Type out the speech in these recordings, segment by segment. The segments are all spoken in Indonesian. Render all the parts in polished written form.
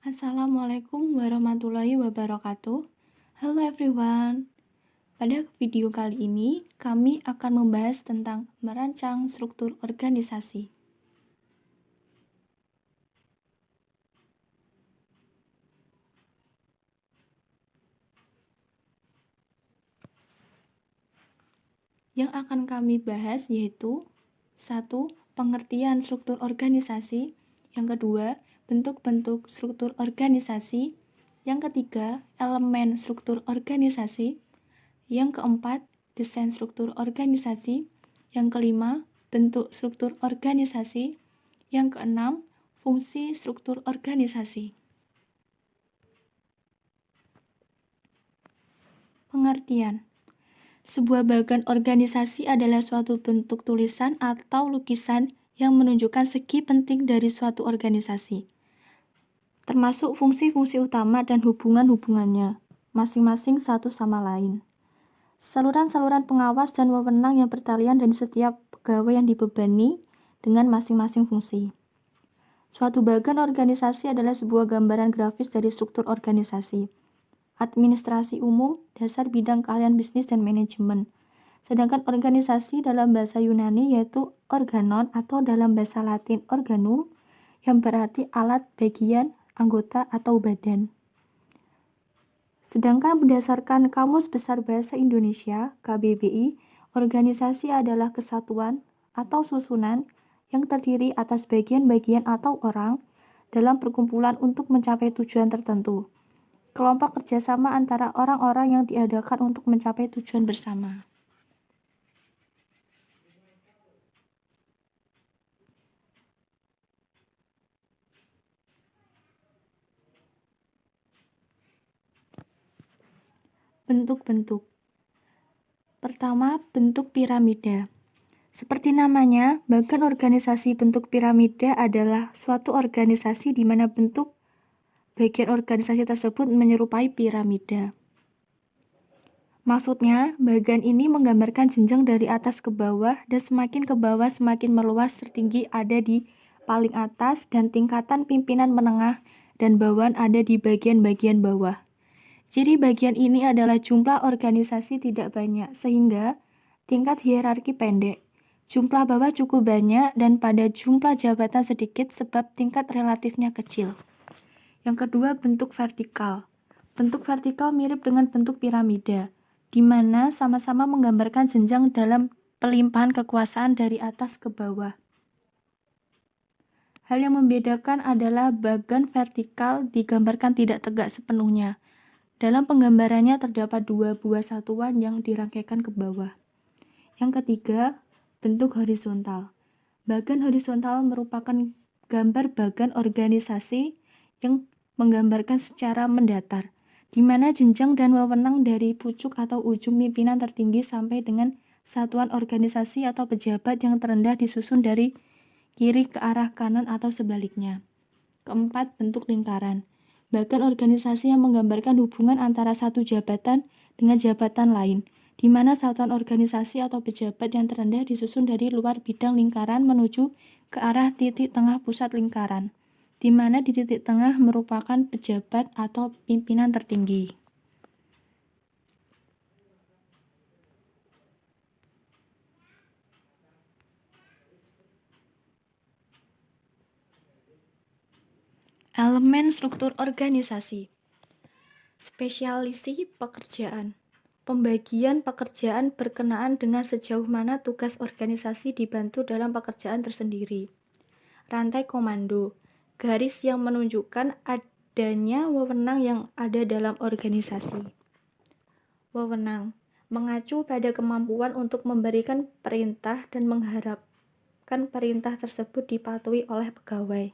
Assalamualaikum warahmatullahi wabarakatuh. Halo everyone. Pada video kali ini, kami akan membahas tentang merancang struktur organisasi. Yang akan kami bahas yaitu 1. Pengertian struktur organisasi. Yang kedua, bentuk-bentuk struktur organisasi. Yang ketiga, elemen struktur organisasi. Yang keempat, desain struktur organisasi. Yang kelima, bentuk struktur organisasi. Yang keenam, fungsi struktur organisasi. Pengertian. Sebuah bagan organisasi adalah suatu bentuk tulisan atau lukisan yang menunjukkan segi penting dari suatu organisasi, termasuk fungsi-fungsi utama dan hubungan-hubungannya, masing-masing satu sama lain. Saluran-saluran pengawas dan wewenang yang bertalian dan setiap pegawai yang dibebani dengan masing-masing fungsi. Suatu bagan organisasi adalah sebuah gambaran grafis dari struktur organisasi. Administrasi umum, dasar bidang keahlian bisnis dan manajemen. Sedangkan organisasi dalam bahasa Yunani yaitu organon atau dalam bahasa Latin organum yang berarti alat, bagian, anggota atau badan. Sedangkan berdasarkan Kamus Besar Bahasa Indonesia (KBBI), organisasi adalah kesatuan atau susunan yang terdiri atas bagian-bagian atau orang dalam perkumpulan untuk mencapai tujuan tertentu. Kelompok kerjasama antara orang-orang yang diadakan untuk mencapai tujuan bersama. Bentuk-bentuk. Pertama, bentuk piramida. Seperti namanya, bagan organisasi bentuk piramida adalah suatu organisasi di mana bentuk bagian organisasi tersebut menyerupai piramida. Maksudnya, bagan ini menggambarkan jenjang dari atas ke bawah dan semakin ke bawah semakin meluas, tertinggi ada di paling atas dan tingkatan pimpinan menengah dan bawahan ada di bagian-bagian bawah. Ciri bagian ini adalah jumlah organisasi tidak banyak sehingga tingkat hierarki pendek. Jumlah bawah cukup banyak dan pada jumlah jabatan sedikit sebab tingkat relatifnya kecil. Yang kedua, bentuk vertikal. Bentuk vertikal mirip dengan bentuk piramida, di mana sama-sama menggambarkan jenjang dalam pelimpahan kekuasaan dari atas ke bawah. Hal yang membedakan adalah bagan vertikal digambarkan tidak tegak sepenuhnya. Dalam penggambarannya terdapat dua buah satuan yang dirangkaikan ke bawah. Yang ketiga, bentuk horizontal. Bagan horizontal merupakan gambar bagan organisasi yang menggambarkan secara mendatar, di mana jenjang dan wewenang dari pucuk atau ujung pimpinan tertinggi sampai dengan satuan organisasi atau pejabat yang terendah disusun dari kiri ke arah kanan atau sebaliknya. Keempat, bentuk lingkaran. Bagan organisasi yang menggambarkan hubungan antara satu jabatan dengan jabatan lain, di mana satuan organisasi atau pejabat yang terendah disusun dari luar bidang lingkaran menuju ke arah titik tengah pusat lingkaran, di mana di titik tengah merupakan pejabat atau pimpinan tertinggi. Elemen struktur organisasi. Spesialisasi pekerjaan. Pembagian pekerjaan berkenaan dengan sejauh mana tugas organisasi dibantu dalam pekerjaan tersendiri. Rantai komando. Garis yang menunjukkan adanya wewenang yang ada dalam organisasi. Wewenang. Mengacu pada kemampuan untuk memberikan perintah dan mengharapkan perintah tersebut dipatuhi oleh pegawai.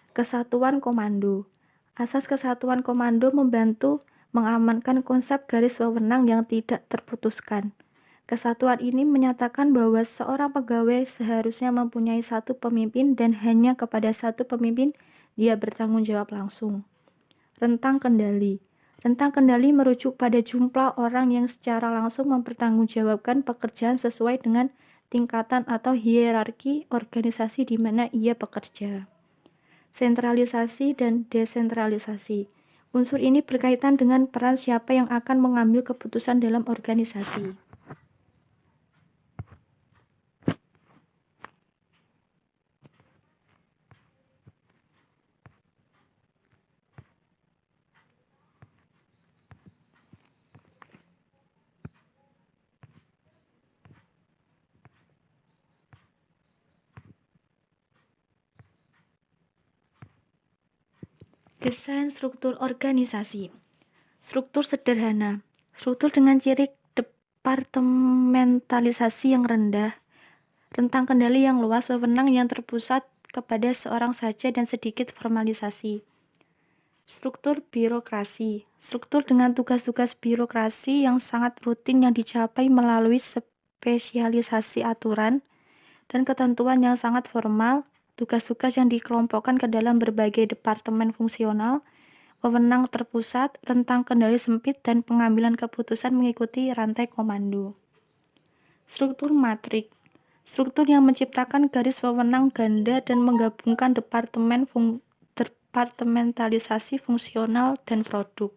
Kesatuan komando. Asas kesatuan komando membantu mengamankan konsep garis wewenang yang tidak terputuskan. Kesatuan ini menyatakan bahwa seorang pegawai seharusnya mempunyai satu pemimpin dan hanya kepada satu pemimpin dia bertanggung jawab langsung. Rentang kendali. Rentang kendali merujuk pada jumlah orang yang secara langsung mempertanggungjawabkan pekerjaan sesuai dengan tingkatan atau hierarki organisasi di mana ia bekerja. sentralisasi, dan desentralisasi. Unsur ini berkaitan dengan peran siapa yang akan mengambil keputusan dalam organisasi. Desain struktur organisasi. Struktur sederhana. Struktur dengan ciri departementalisasi yang rendah, rentang kendali yang luas, wewenang yang terpusat kepada seorang saja, dan sedikit formalisasi. Struktur birokrasi. Struktur dengan tugas-tugas birokrasi yang sangat rutin yang dicapai melalui spesialisasi aturan dan ketentuan yang sangat formal, tugas-tugas yang dikelompokkan ke dalam berbagai departemen fungsional, wewenang terpusat, rentang kendali sempit, dan pengambilan keputusan mengikuti rantai komando. Struktur matrik. Struktur yang menciptakan garis wewenang ganda dan menggabungkan departementalisasi fungsional dan produk.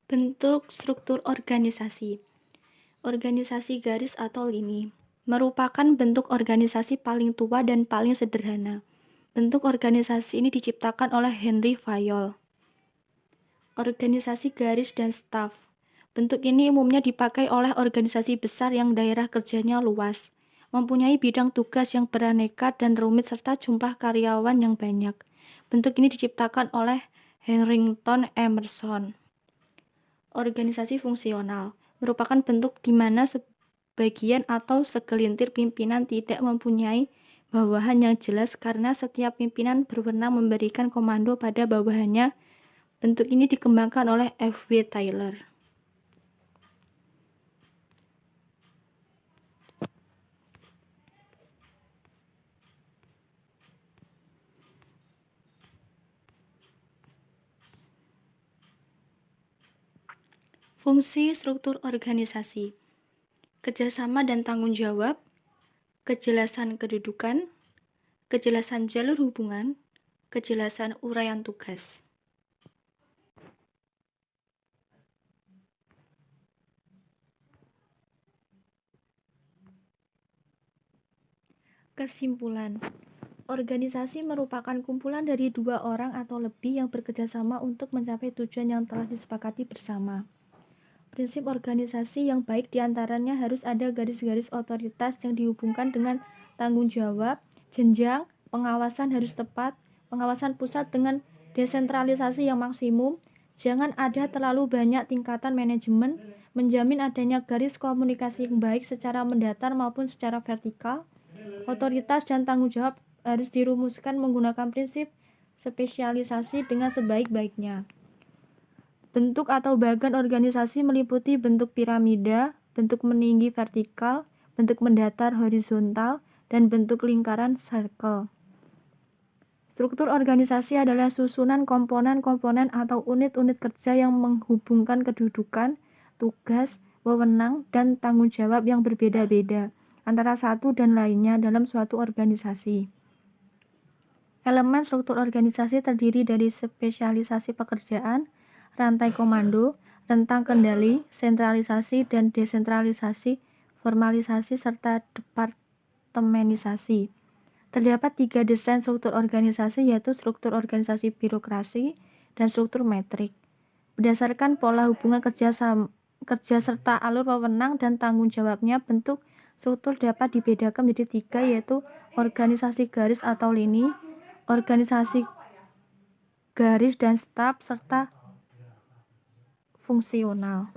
Bentuk struktur organisasi. Organisasi garis atau lini merupakan bentuk organisasi paling tua dan paling sederhana. Bentuk organisasi ini diciptakan oleh Henry Fayol. Organisasi garis dan staf. Bentuk ini umumnya dipakai oleh organisasi besar yang daerah kerjanya luas, mempunyai bidang tugas yang beraneka dan rumit serta jumlah karyawan yang banyak. Bentuk ini diciptakan oleh Harrington Emerson. Organisasi fungsional merupakan bentuk di mana sebagian atau segelintir pimpinan tidak mempunyai bawahan yang jelas karena setiap pimpinan berwenang memberikan komando pada bawahannya. Bentuk ini dikembangkan oleh F.W. Taylor. Fungsi struktur organisasi. Kerjasama dan tanggung jawab, kejelasan kedudukan, kejelasan jalur hubungan, kejelasan uraian tugas. Kesimpulan. Organisasi merupakan kumpulan dari dua orang atau lebih yang bekerjasama untuk mencapai tujuan yang telah disepakati bersama. Prinsip organisasi yang baik diantaranya harus ada garis-garis otoritas yang dihubungkan dengan tanggung jawab, jenjang, pengawasan harus tepat, pengawasan pusat dengan desentralisasi yang maksimum, jangan ada terlalu banyak tingkatan manajemen, menjamin adanya garis komunikasi yang baik secara mendatar maupun secara vertikal, otoritas dan tanggung jawab harus dirumuskan menggunakan prinsip spesialisasi dengan sebaik-baiknya. Bentuk atau bagan organisasi meliputi bentuk piramida, bentuk meninggi vertikal, bentuk mendatar horizontal, dan bentuk lingkaran circle. Struktur organisasi adalah susunan komponen-komponen atau unit-unit kerja yang menghubungkan kedudukan, tugas, wewenang, dan tanggung jawab yang berbeda-beda antara satu dan lainnya dalam suatu organisasi. Elemen struktur organisasi terdiri dari spesialisasi pekerjaan, rantai komando, rentang kendali, sentralisasi dan desentralisasi, formalisasi, serta departemenisasi. Terdapat 3 desain struktur organisasi, yaitu struktur organisasi birokrasi dan struktur metrik. Berdasarkan pola hubungan kerja serta alur wewenang dan tanggung jawabnya, bentuk struktur dapat dibedakan menjadi 3, yaitu organisasi garis atau lini, organisasi garis dan staf, serta fungsional.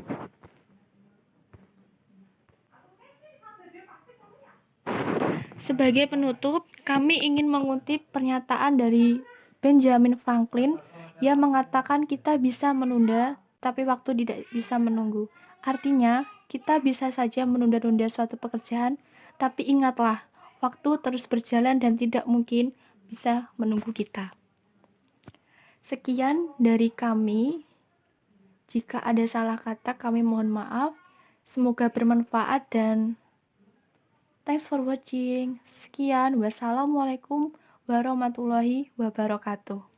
Sebagai penutup, kami ingin mengutip pernyataan dari Benjamin Franklin yang mengatakan kita bisa menunda, tapi waktu tidak bisa menunggu. Artinya, kita bisa saja menunda-nunda suatu pekerjaan, Tapi ingatlah, waktu terus berjalan dan tidak mungkin bisa menunggu kita. Sekian dari kami. Jika ada salah kata, kami mohon maaf. Semoga bermanfaat dan thanks for watching. Sekian, wassalamualaikum warahmatullahi wabarakatuh.